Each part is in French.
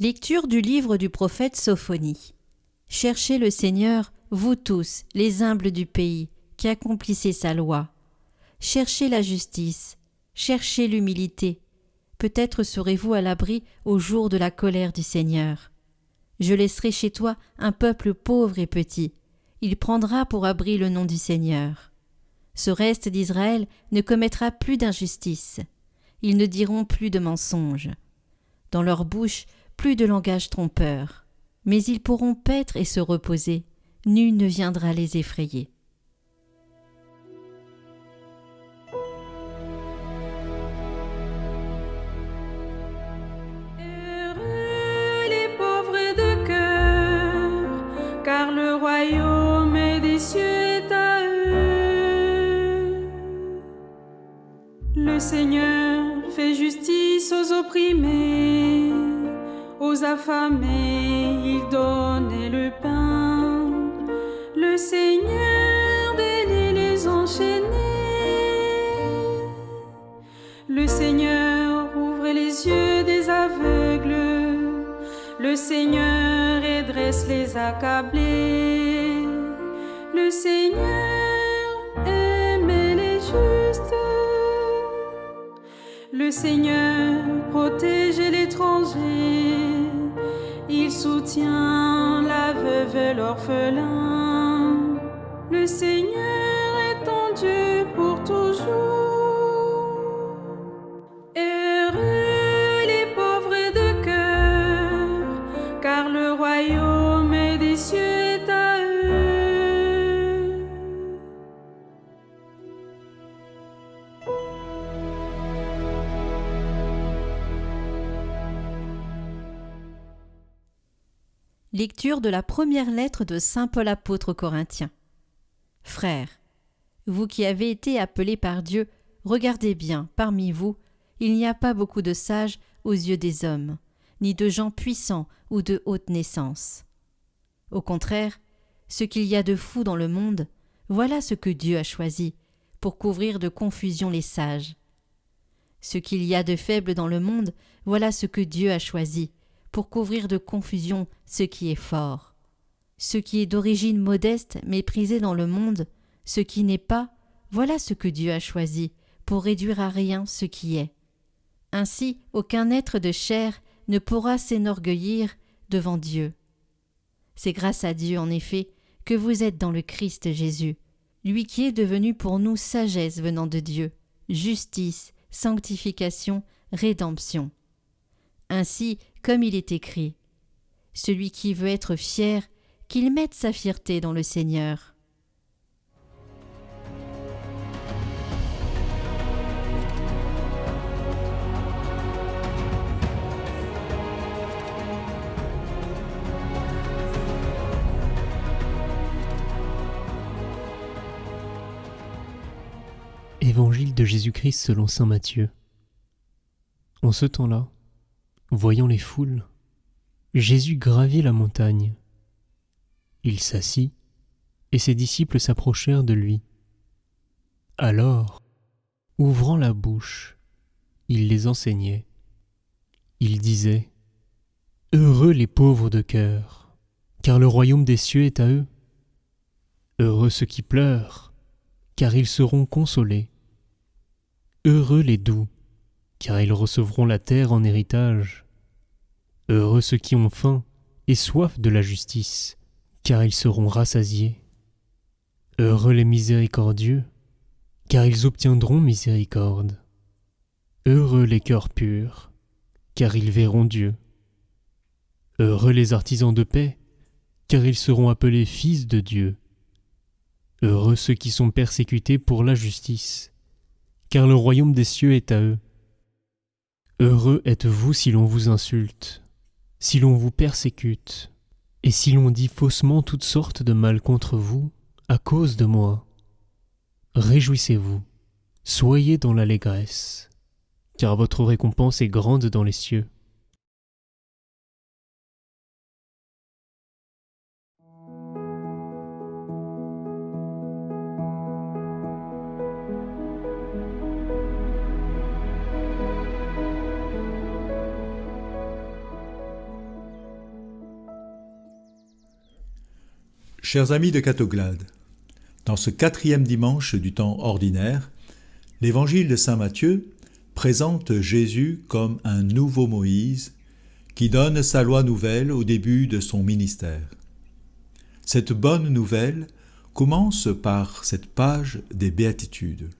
Lecture du livre du prophète Sophonie. Cherchez le Seigneur, vous tous, les humbles du pays, qui accomplissez sa loi. Cherchez la justice, cherchez l'humilité. Peut-être serez-vous à l'abri au jour de la colère du Seigneur. Je laisserai chez toi un peuple pauvre et petit. Il prendra pour abri le nom du Seigneur. Ce reste d'Israël ne commettra plus d'injustice. Ils ne diront plus de mensonges. Dans leur bouche, plus de langage trompeur. Mais ils pourront paître et se reposer. Nul ne viendra les effrayer. Heureux les pauvres de cœur, car le royaume des cieux est à eux. Le Seigneur fait justice aux opprimés, aux affamés il donnait le pain. Le Seigneur délie les enchaînés. Le Seigneur ouvre les yeux des aveugles. Le Seigneur redresse les accablés. Le Seigneur aime les justes. Le Seigneur protège l'étranger. Il soutient la veuve et l'orphelin. Le Seigneur est ton Dieu pour toujours. Heureux les pauvres de cœur, car le royaume des cieux est à eux. Lecture de la première lettre de saint Paul apôtre aux Corinthiens. Frères, vous qui avez été appelés par Dieu, regardez bien, parmi vous, il n'y a pas beaucoup de sages aux yeux des hommes, ni de gens puissants ou de haute naissance. Au contraire, ce qu'il y a de fou dans le monde, voilà ce que Dieu a choisi, pour couvrir de confusion les sages. Ce qu'il y a de faible dans le monde, voilà ce que Dieu a choisi, pour couvrir de confusion ce qui est fort. Ce qui est d'origine modeste, méprisé dans le monde, ce qui n'est pas, voilà ce que Dieu a choisi, pour réduire à rien ce qui est. Ainsi, aucun être de chair ne pourra s'enorgueillir devant Dieu. C'est grâce à Dieu, en effet, que vous êtes dans le Christ Jésus, lui qui est devenu pour nous sagesse venant de Dieu, justice, sanctification, rédemption. Ainsi, comme il est écrit, « Celui qui veut être fier, qu'il mette sa fierté dans le Seigneur. » Évangile de Jésus-Christ selon saint Matthieu. En ce temps-là, voyant les foules, Jésus gravit la montagne. Il s'assit, et ses disciples s'approchèrent de lui. Alors, ouvrant la bouche, il les enseignait. Il disait : « Heureux les pauvres de cœur, car le royaume des cieux est à eux. Heureux ceux qui pleurent, car ils seront consolés. Heureux les doux, car ils recevront la terre en héritage. Heureux ceux qui ont faim et soif de la justice, car ils seront rassasiés. Heureux les miséricordieux, car ils obtiendront miséricorde. Heureux les cœurs purs, car ils verront Dieu. Heureux les artisans de paix, car ils seront appelés fils de Dieu. Heureux ceux qui sont persécutés pour la justice, car le royaume des cieux est à eux. Heureux êtes-vous si l'on vous insulte, si l'on vous persécute, et si l'on dit faussement toutes sortes de mal contre vous, à cause de moi. Réjouissez-vous, soyez dans l'allégresse, car votre récompense est grande dans les cieux. Chers amis de Catoglade, dans ce 4e dimanche du temps ordinaire, l'évangile de saint Matthieu présente Jésus comme un nouveau Moïse qui donne sa loi nouvelle au début de son ministère. Cette bonne nouvelle commence par cette page des béatitudes.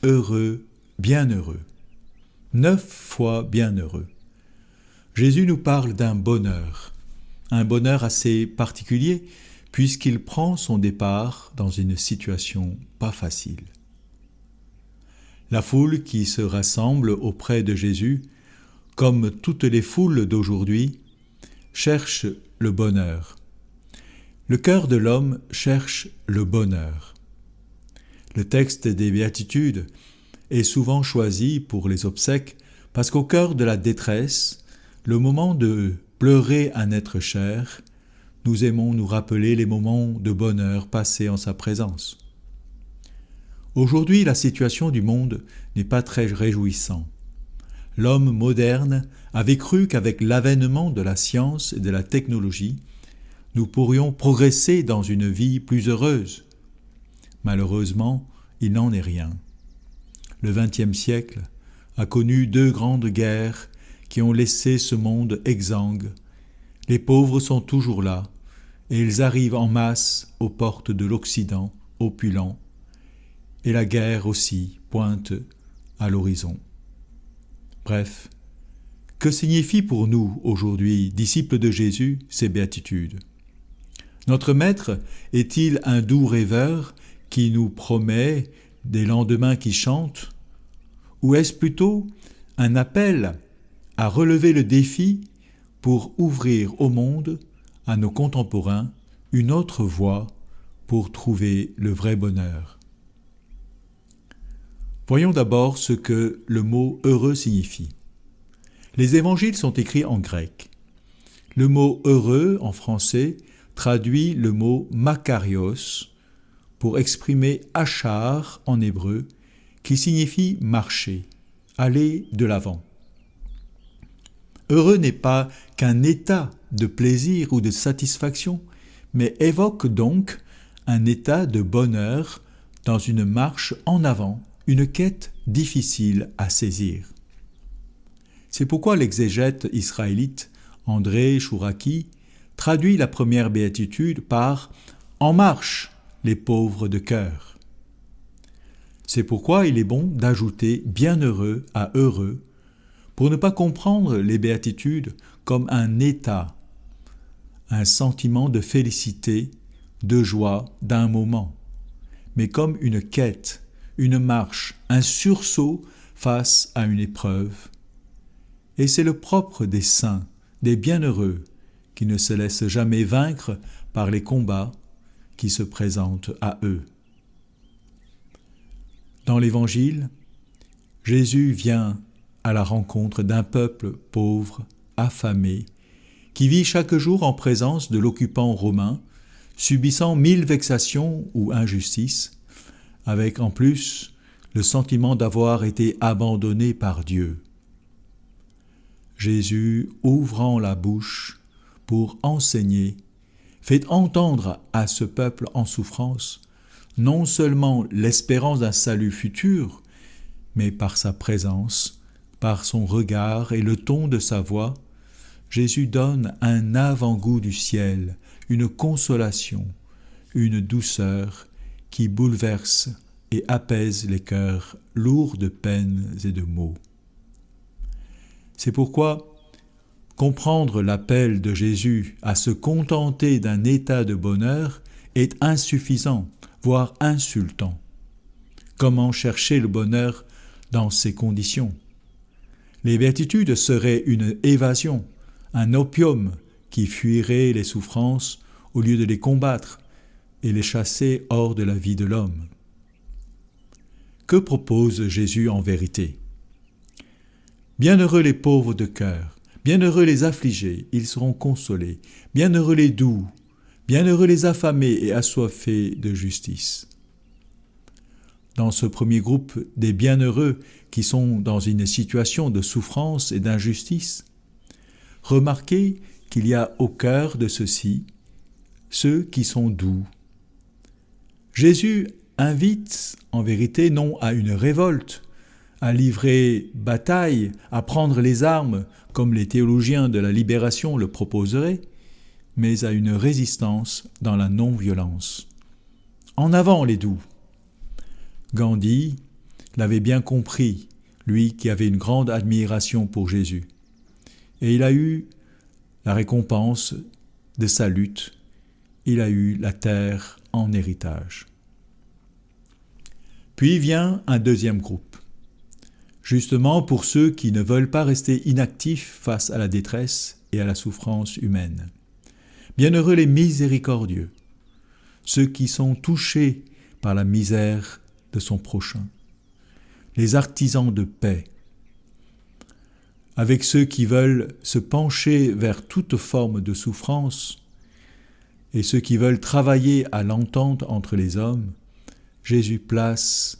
Heureux, bienheureux. 9 fois bienheureux. Jésus nous parle d'un bonheur assez particulier puisqu'il prend son départ dans une situation pas facile. La foule qui se rassemble auprès de Jésus, comme toutes les foules d'aujourd'hui, cherche le bonheur. Le cœur de l'homme cherche le bonheur. Le texte des Béatitudes est souvent choisi pour les obsèques parce qu'au cœur de la détresse, le moment de pleurer un être cher, nous aimons nous rappeler les moments de bonheur passés en sa présence. Aujourd'hui, la situation du monde n'est pas très réjouissante. L'homme moderne avait cru qu'avec l'avènement de la science et de la technologie, nous pourrions progresser dans une vie plus heureuse. Malheureusement, il n'en est rien. Le XXe siècle a connu 2 grandes guerres qui ont laissé ce monde exsangue. Les pauvres sont toujours là, et ils arrivent en masse aux portes de l'Occident, opulent, et la guerre aussi pointe à l'horizon. Bref, que signifient pour nous aujourd'hui, disciples de Jésus, ces béatitudes ? Notre Maître est-il un doux rêveur qui nous promet des lendemains qui chantent ? Ou est-ce plutôt un appel à relever le défi pour ouvrir au monde, à nos contemporains, une autre voie pour trouver le vrai bonheur. Voyons d'abord ce que le mot « heureux » signifie. Les évangiles sont écrits en grec. Le mot « heureux » en français traduit le mot « makarios » pour exprimer « achar » en hébreu, qui signifie « marcher », « aller de l'avant ». Heureux n'est pas qu'un état de plaisir ou de satisfaction, mais évoque donc un état de bonheur dans une marche en avant, une quête difficile à saisir. C'est pourquoi l'exégète israélite André Chouraki traduit la première béatitude par « En marche, les pauvres de cœur ». C'est pourquoi il est bon d'ajouter « bienheureux » à « heureux » pour ne pas comprendre les béatitudes comme un état, un sentiment de félicité, de joie d'un moment, mais comme une quête, une marche, un sursaut face à une épreuve. Et c'est le propre des saints, des bienheureux, qui ne se laissent jamais vaincre par les combats qui se présentent à eux. Dans l'Évangile, Jésus vient à la rencontre d'un peuple pauvre, affamé, qui vit chaque jour en présence de l'occupant romain, subissant 1000 vexations ou injustices, avec en plus le sentiment d'avoir été abandonné par Dieu. Jésus, ouvrant la bouche pour enseigner, fait entendre à ce peuple en souffrance non seulement l'espérance d'un salut futur, mais par sa présence, par son regard et le ton de sa voix, Jésus donne un avant-goût du ciel, une consolation, une douceur qui bouleverse et apaise les cœurs lourds de peines et de maux. C'est pourquoi comprendre l'appel de Jésus à se contenter d'un état de bonheur est insuffisant, voire insultant. Comment chercher le bonheur dans ces conditions ? Les béatitudes seraient une évasion, un opium qui fuirait les souffrances au lieu de les combattre et les chasser hors de la vie de l'homme. Que propose Jésus en vérité ? Bienheureux les pauvres de cœur, bienheureux les affligés, ils seront consolés, bienheureux les doux, bienheureux les affamés et assoiffés de justice. Dans ce premier groupe des bienheureux qui sont dans une situation de souffrance et d'injustice, remarquez qu'il y a au cœur de ceux-ci ceux qui sont doux. Jésus invite en vérité non à une révolte, à livrer bataille, à prendre les armes comme les théologiens de la libération le proposeraient, mais à une résistance dans la non-violence. En avant les doux. Gandhi l'avait bien compris, lui qui avait une grande admiration pour Jésus. Et il a eu la récompense de sa lutte. Il a eu la terre en héritage. Puis vient un deuxième groupe, justement pour ceux qui ne veulent pas rester inactifs face à la détresse et à la souffrance humaine. Bienheureux les miséricordieux, ceux qui sont touchés par la misère de son prochain, les artisans de paix, avec ceux qui veulent se pencher vers toute forme de souffrance et ceux qui veulent travailler à l'entente entre les hommes. Jésus place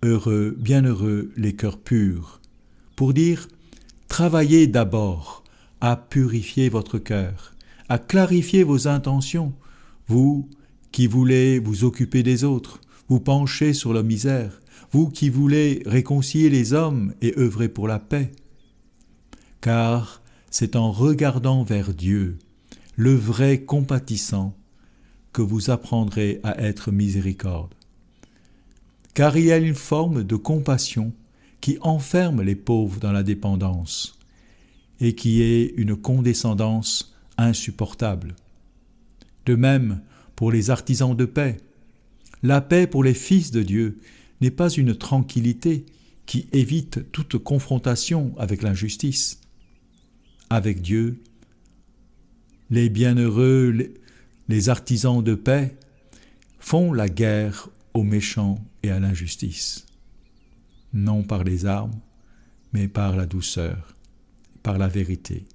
heureux, bienheureux les cœurs purs, pour dire « Travaillez d'abord à purifier votre cœur, à clarifier vos intentions, vous qui voulez vous occuper des autres, vous pencher sur la misère, vous qui voulez réconcilier les hommes et œuvrer pour la paix. Car c'est en regardant vers Dieu, le vrai compatissant, que vous apprendrez à être miséricorde. Car il y a une forme de compassion qui enferme les pauvres dans la dépendance et qui est une condescendance insupportable. De même, pour les artisans de paix, la paix pour les fils de Dieu n'est pas une tranquillité qui évite toute confrontation avec l'injustice. Avec Dieu, les bienheureux, les artisans de paix, font la guerre aux méchants et à l'injustice, non par les armes, mais par la douceur, par la vérité,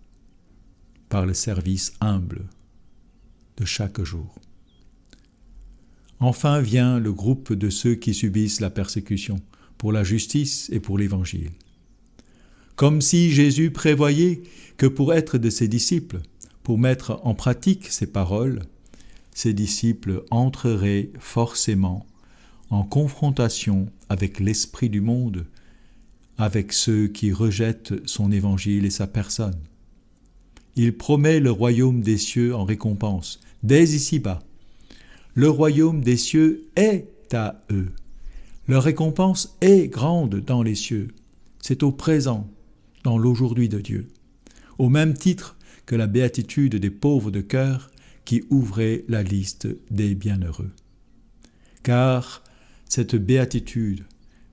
par le service humble de chaque jour. Enfin vient le groupe de ceux qui subissent la persécution pour la justice et pour l'Évangile. Comme si Jésus prévoyait que pour être de ses disciples, pour mettre en pratique ses paroles, ses disciples entreraient forcément en confrontation avec l'esprit du monde, avec ceux qui rejettent son évangile et sa personne. Il promet le royaume des cieux en récompense, dès ici-bas. Le royaume des cieux est à eux. Leur récompense est grande dans les cieux. C'est au présent, dans l'aujourd'hui de Dieu. Au même titre que la béatitude des pauvres de cœur qui ouvrait la liste des bienheureux. Car cette béatitude,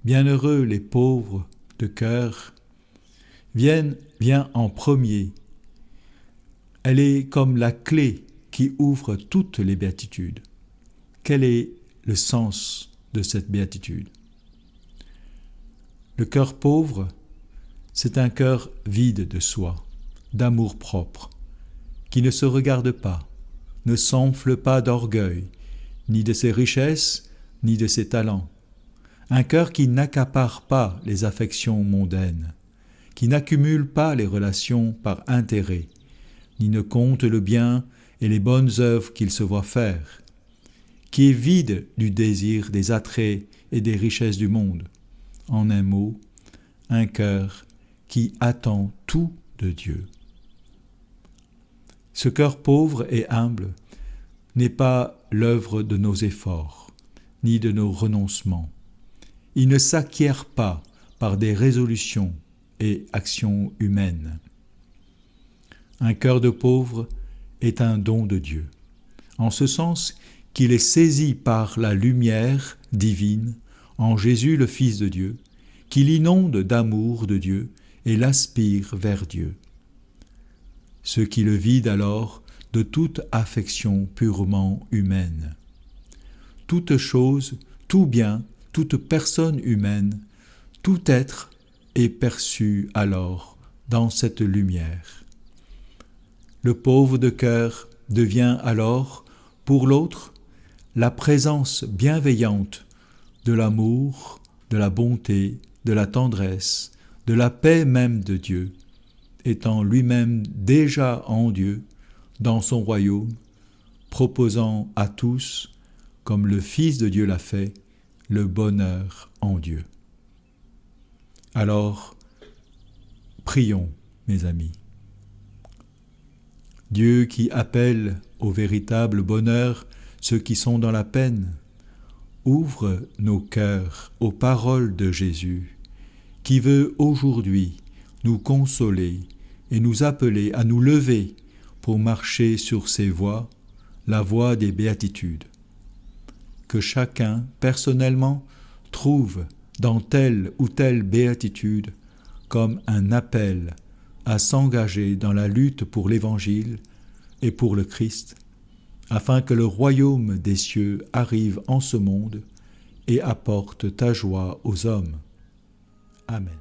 bienheureux les pauvres de cœur, vient en premier. Elle est comme la clé qui ouvre toutes les béatitudes. Quel est le sens de cette béatitude? Le cœur pauvre, c'est un cœur vide de soi, d'amour-propre, qui ne se regarde pas, ne s'enfle pas d'orgueil, ni de ses richesses, ni de ses talents. Un cœur qui n'accapare pas les affections mondaines, qui n'accumule pas les relations par intérêt, ni ne compte le bien et les bonnes œuvres qu'il se voit faire, qui est vide du désir des attraits et des richesses du monde. En un mot, un cœur qui attend tout de Dieu. Ce cœur pauvre et humble n'est pas l'œuvre de nos efforts, ni de nos renoncements. Il ne s'acquiert pas par des résolutions et actions humaines. Un cœur de pauvre est un don de Dieu, en ce sens qu'il est saisi par la lumière divine en Jésus le Fils de Dieu, qui l'inonde d'amour de Dieu et l'aspire vers Dieu. Ce qui le vide alors de toute affection purement humaine. Toute chose, tout bien, toute personne humaine, tout être est perçu alors dans cette lumière. Le pauvre de cœur devient alors, pour l'autre, la présence bienveillante de l'amour, de la bonté, de la tendresse, de la paix même de Dieu, étant lui-même déjà en Dieu, dans son royaume, proposant à tous, comme le Fils de Dieu l'a fait, le bonheur en Dieu. Alors, prions, mes amis. Dieu qui appelle au véritable bonheur ceux qui sont dans la peine, ouvre nos cœurs aux paroles de Jésus, qui veut aujourd'hui nous consoler et nous appeler à nous lever pour marcher sur ses voies, la voie des béatitudes. Que chacun, personnellement, trouve dans telle ou telle béatitude comme un appel à s'engager dans la lutte pour l'Évangile et pour le Christ, afin que le royaume des cieux arrive en ce monde et apporte ta joie aux hommes. Amen.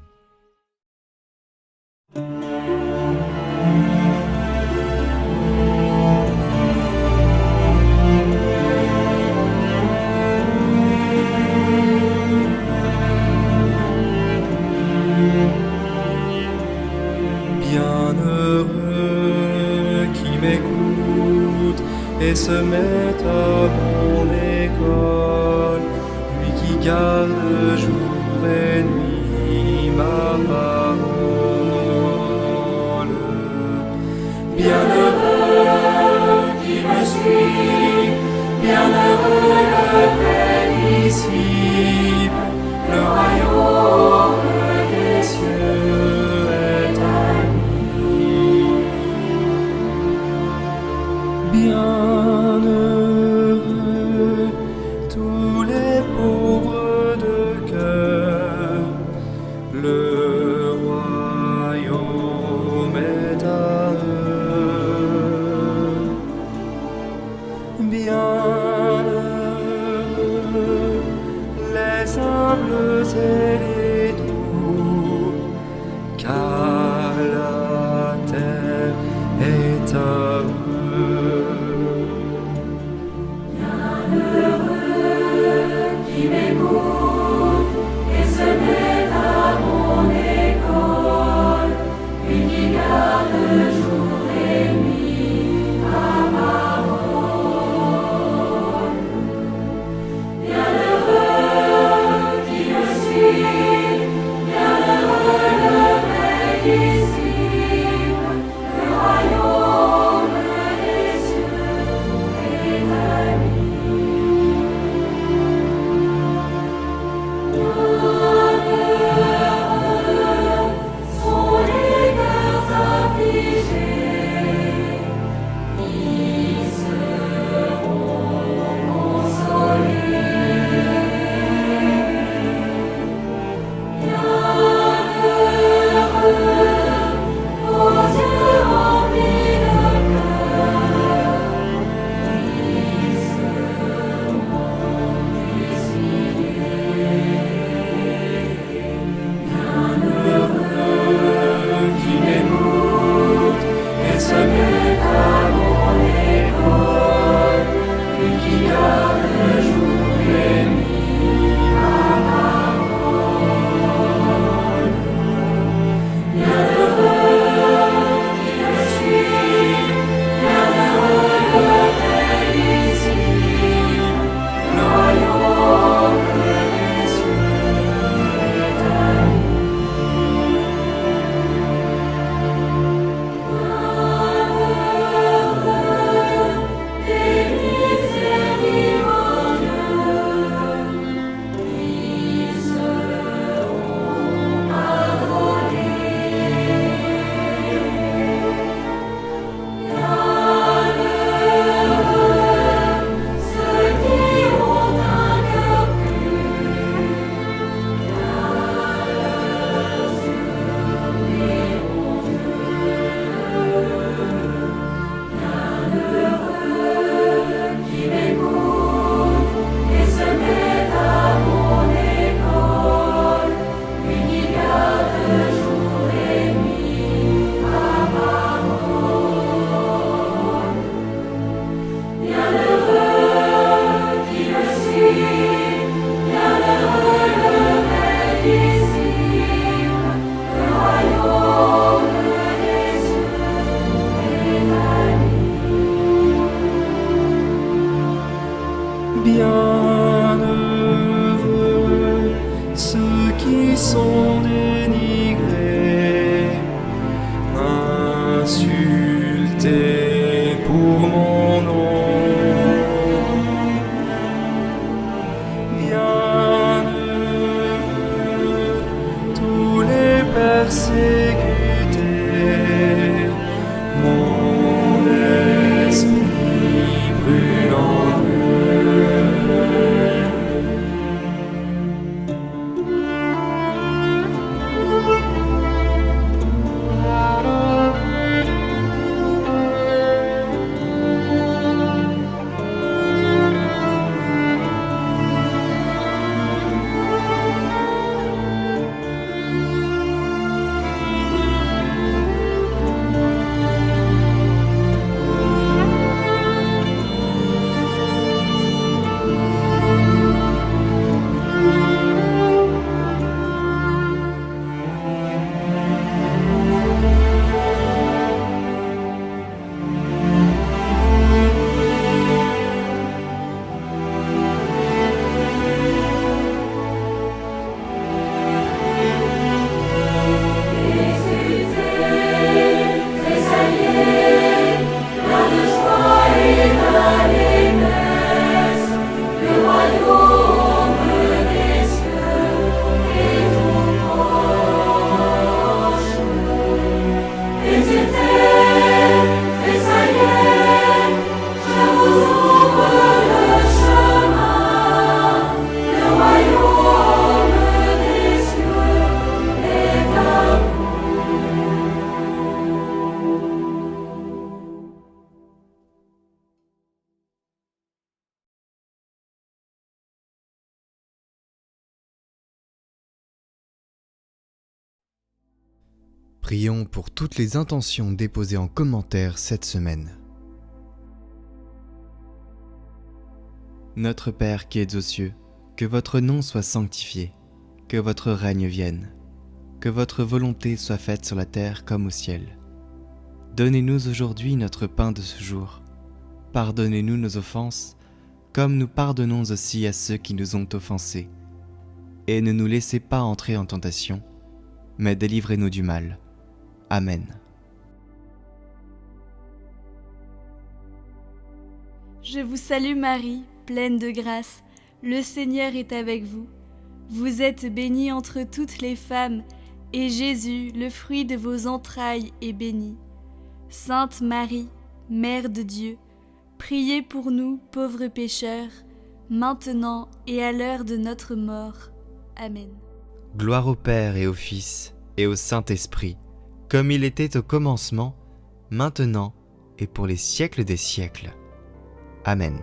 Bienheureux qui m'écoute et se met à mon école, lui qui garde jour et nuit ma parole. Bienheureux qui me suit, bienheureux le vrai disciple, le royaume des cieux est à lui. Bienheureux tous les pauvres de cœur, le royaume est à eux. Bienheureux les humbles et les doux, car la terre est à eux. Qui m'écoute et se met à mon école, lui qui garde jour et nuit ma parole. Bienheureux qui me suit, bienheureux le vrai disciple, le royaume des cieux est à lui. Sont les cœurs affligés, ils seront consolés. Bienheureux aux yeux remplis de pleurs, ils seront Bienheureux qui m'écoute et se met à mon école, lui qui garde jour et nuit ma parole. Bienheureux qui me suit, bienheureux le vrai disciple, le royaume des cieux est à lui. Des miséricordieux, ils seront pardonnés. Bienheureux ceux qui ont un cœur pur, car leurs yeux verront Dieu. Bienheureux qui m'écoute et se met à mon école, lui qui garde jour et nuit ma parole. Bienheureux qui me suit, bienheureux le vrai disciple, le royaume des cieux est à lui. Bienheureux ceux qui sont dénigrés, insultés pour mon nom. Bienheureux tous les persécutés, mon esprit brûle en eux. Prions pour toutes les intentions déposées en commentaire cette semaine. Notre Père qui êtes aux cieux, que votre nom soit sanctifié, que votre règne vienne, que votre volonté soit faite sur la terre comme au ciel. Donnez-nous aujourd'hui notre pain de ce jour. Pardonnez-nous nos offenses, comme nous pardonnons aussi à ceux qui nous ont offensés. Et ne nous laissez pas entrer en tentation, mais délivrez-nous du mal. Amen. Je vous salue Marie, pleine de grâce, le Seigneur est avec vous. Vous êtes bénie entre toutes les femmes, et Jésus, le fruit de vos entrailles, est béni. Sainte Marie, Mère de Dieu, priez pour nous, pauvres pécheurs, maintenant et à l'heure de notre mort. Amen. Gloire au Père et au Fils et au Saint-Esprit, comme il était au commencement, maintenant et pour les siècles des siècles. Amen.